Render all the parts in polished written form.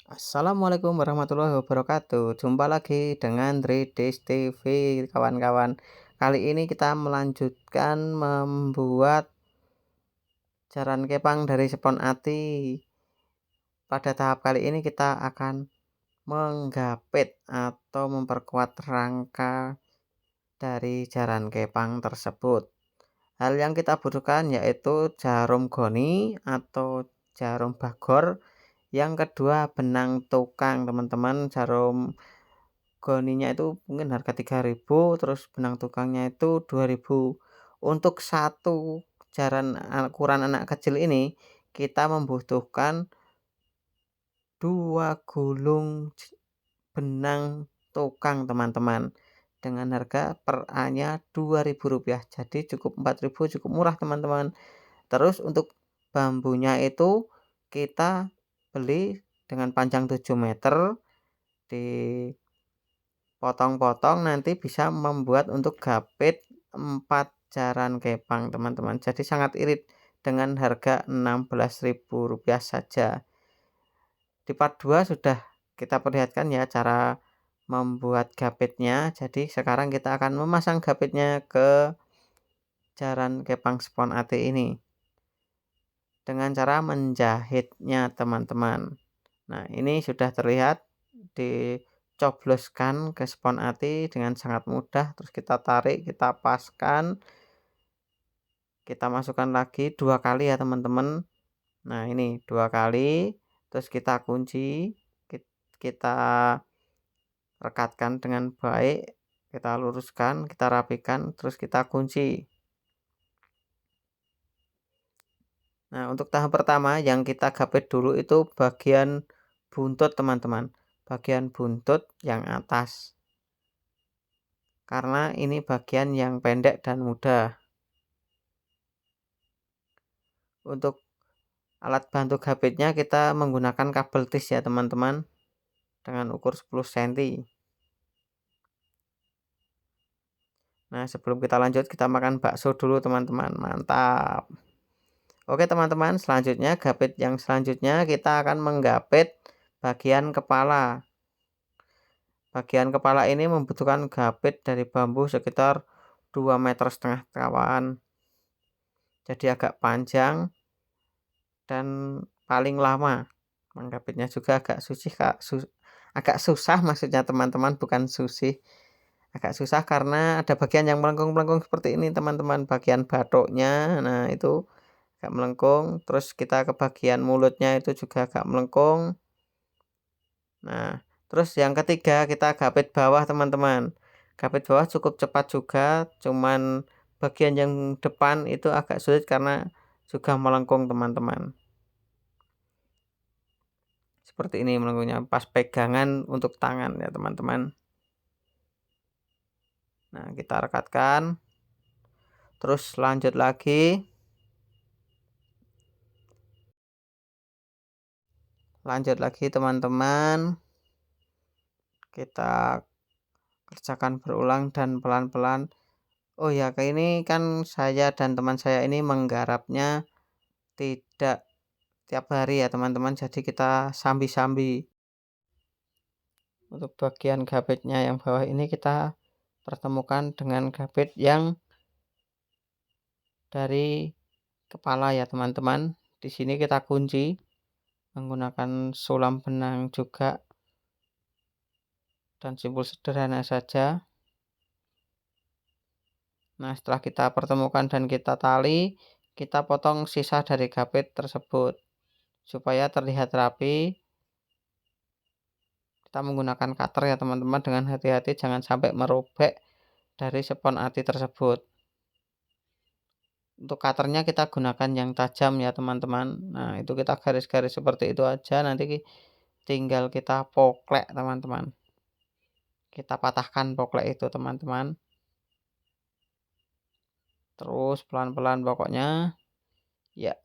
Assalamualaikum warahmatullahi wabarakatuh. Jumpa lagi dengan Dris TV kawan-kawan. Kali ini kita melanjutkan membuat jaran kepang dari spon ati. Pada tahap kali ini kita akan menggapit atau memperkuat rangka dari jaran kepang tersebut. Hal yang kita butuhkan yaitu jarum goni atau jarum bagor. Yang kedua benang tukang teman-teman. Jarum goninya itu mungkin harga 3.000, terus benang tukangnya itu 2.000. Untuk satu jaran ukuran anak kecil ini kita membutuhkan 2 gulung benang tukang teman-teman, dengan harga per A-nya Rp2.000. Jadi cukup 4.000, cukup murah teman-teman. Terus untuk bambunya itu kita beli dengan panjang 7 meter, dipotong-potong nanti bisa membuat untuk gapit 4 jaran kepang teman-teman. Jadi sangat irit dengan harga Rp16.000 saja. Di part 2 sudah kita perlihatkan ya cara membuat gapitnya. Jadi sekarang kita akan memasang gapitnya ke jaran kepang spon ati ini dengan cara menjahitnya teman-teman. Nah, ini sudah terlihat dicobloskan ke spon ati dengan sangat mudah, terus kita tarik, kita paskan, kita masukkan lagi 2 kali ya teman-teman. Nah, ini 2 kali, terus kita kunci, kita rekatkan dengan baik, kita luruskan, kita rapikan, terus kita kunci. Nah, untuk tahap pertama yang kita gapit dulu itu bagian buntut teman-teman, bagian buntut yang atas. Karena ini bagian yang pendek dan mudah. Untuk alat bantu gapitnya kita menggunakan kabel tis ya teman-teman, dengan ukur 10 cm. Nah, sebelum kita lanjut kita makan bakso dulu teman-teman, mantap. Oke teman-teman, selanjutnya gapit yang selanjutnya kita akan menggapit bagian kepala. Bagian kepala ini membutuhkan gapit dari bambu sekitar 2,5 meter kawan. Jadi agak panjang dan paling lama. Menggapitnya juga agak susah maksudnya teman-teman, bukan susih. Agak susah karena ada bagian yang melengkung-melengkung seperti ini teman-teman, bagian batuknya. Nah, itu agak melengkung, terus kita ke bagian mulutnya itu juga agak melengkung. Nah, terus yang ketiga kita gapit bawah teman-teman. Gapit bawah cukup cepat juga, cuman bagian yang depan itu agak sulit karena juga melengkung teman-teman. Seperti ini melengkungnya, pas pegangan untuk tangan ya teman-teman. Nah, kita rekatkan. Terus lanjut lagi. Lanjut lagi teman-teman. Kita kerjakan berulang dan pelan-pelan. Oh ya, kayak ini kan saya dan teman saya ini menggarapnya tidak tiap hari ya teman-teman, jadi kita sambi-sambi. Untuk bagian gapitnya yang bawah ini kita pertemukan dengan gapit yang dari kepala ya teman-teman. Di sini kita kunci menggunakan sulam benang juga dan simpul sederhana saja. Nah, setelah kita pertemukan dan kita tali, kita potong sisa dari gapit tersebut supaya terlihat rapi. Kita menggunakan cutter ya teman-teman, dengan hati-hati jangan sampai merobek dari spon ati tersebut. Untuk cutternya kita gunakan yang tajam ya teman-teman. Nah, itu kita garis-garis seperti itu aja, nanti tinggal kita poklek teman-teman. Kita patahkan poklek itu teman-teman. Terus pelan-pelan pokoknya. Ya.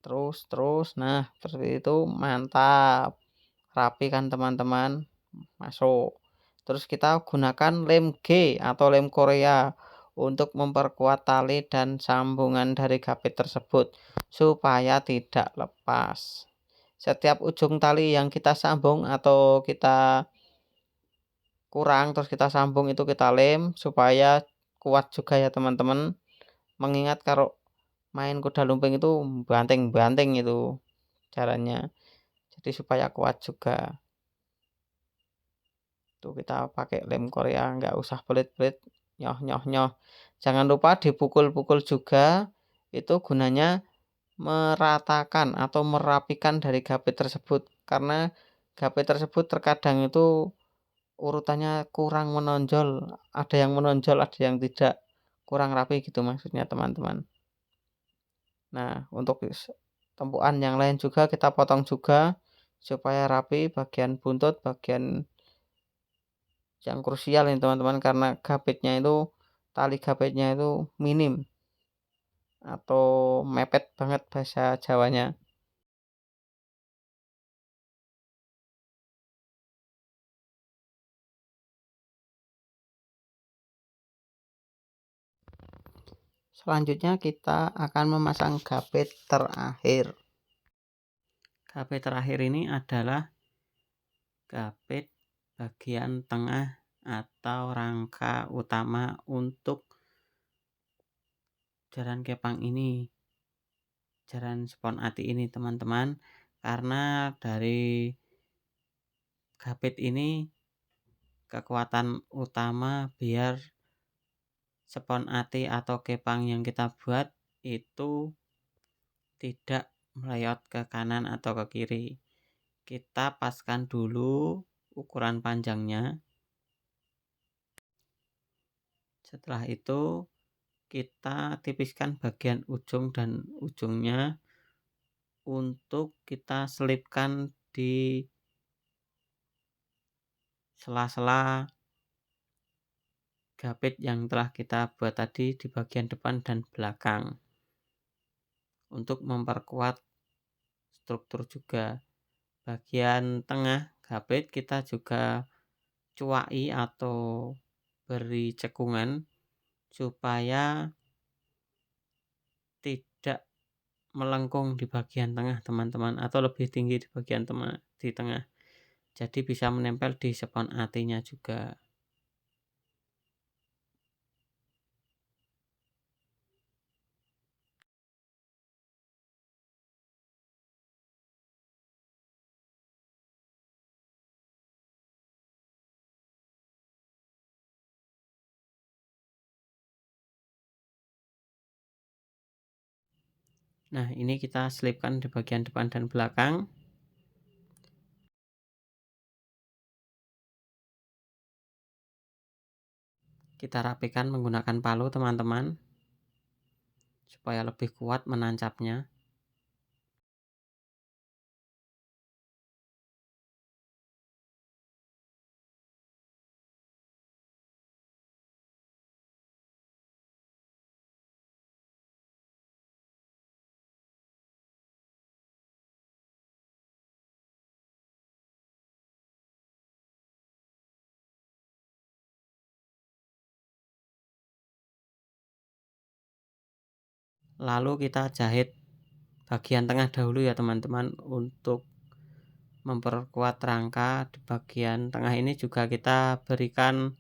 Terus. Nah, seperti itu mantap. Rapi kan teman-teman. Masuk. Terus kita gunakan lem G atau lem Korea untuk memperkuat tali dan sambungan dari gapit tersebut supaya tidak lepas. setiap ujung tali yang kita sambung atau kita kurang terus kita sambung itu kita lem supaya kuat juga ya teman-teman. Mengingat kalau main kuda lumping itu banting-banting itu caranya. Jadi supaya kuat juga. Tuh kita pakai lem Korea, nggak usah pelit-pelit, nyoh nyoh nyoh. Jangan lupa dipukul-pukul juga, itu gunanya meratakan atau merapikan dari gapit tersebut. Karena gapit tersebut terkadang itu urutannya kurang menonjol, ada yang menonjol, ada yang tidak, kurang rapi gitu maksudnya teman-teman. Nah, untuk tempuhan yang lain juga kita potong juga supaya rapi bagian buntut, bagian yang krusial ini teman-teman karena gapitnya itu tali gapitnya itu minim atau mepet banget bahasa Jawanya. Selanjutnya kita akan memasang gapit terakhir. Gapit terakhir ini adalah gapit bagian tengah atau rangka utama untuk jaran kepang ini, jaran spon ati ini teman-teman, karena dari gapit ini kekuatan utama biar spon ati atau kepang yang kita buat itu tidak melayot ke kanan atau ke kiri. Kita paskan dulu ukuran panjangnya. Setelah itu kita tipiskan bagian ujung dan ujungnya untuk kita selipkan di sela-sela gapit yang telah kita buat tadi di bagian depan dan belakang untuk memperkuat struktur juga. Bagian tengah gapit kita juga cuai atau beri cekungan supaya tidak melengkung di bagian tengah teman-teman atau lebih tinggi di bagian di tengah. Jadi bisa menempel di spon atinya juga. Nah, ini kita selipkan di bagian depan dan belakang. Kita rapikan menggunakan palu teman-teman supaya lebih kuat menancapnya. Lalu kita jahit bagian tengah dahulu ya teman-teman untuk memperkuat rangka. Di bagian tengah ini juga kita berikan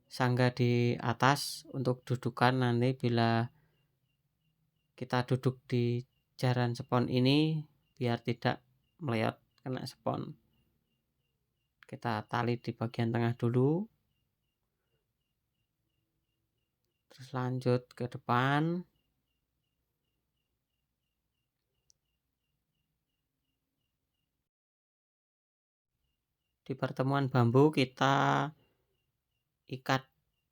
sangga di atas untuk dudukan nanti bila kita duduk di jaran spon ini biar tidak melayot kena spon. Kita tali di bagian tengah dulu, terus lanjut ke depan. Di pertemuan bambu kita ikat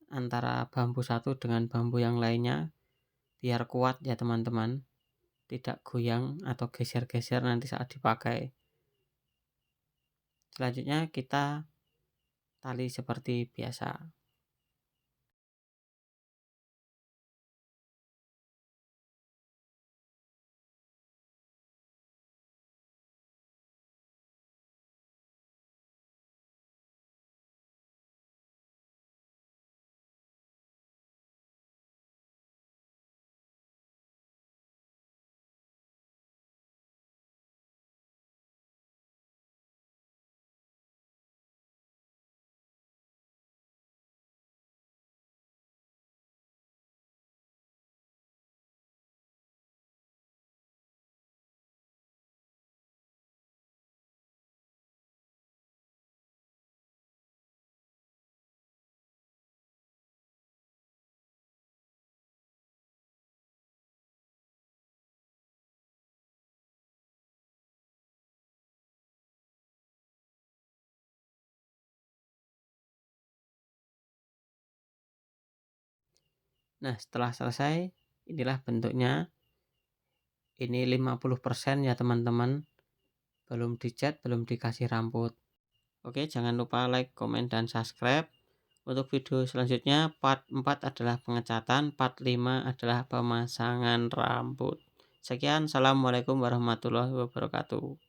antara bambu satu dengan bambu yang lainnya biar kuat ya teman-teman, tidak goyang atau geser-geser nanti saat dipakai. Selanjutnya kita tali seperti biasa. Nah, setelah selesai, inilah bentuknya. Ini 50% ya teman-teman. Belum dicat, belum dikasih rambut. Oke, jangan lupa like, komen, dan subscribe. Untuk video selanjutnya, part 4 adalah pengecatan, part 5 adalah pemasangan rambut. Sekian, assalamualaikum warahmatullahi wabarakatuh.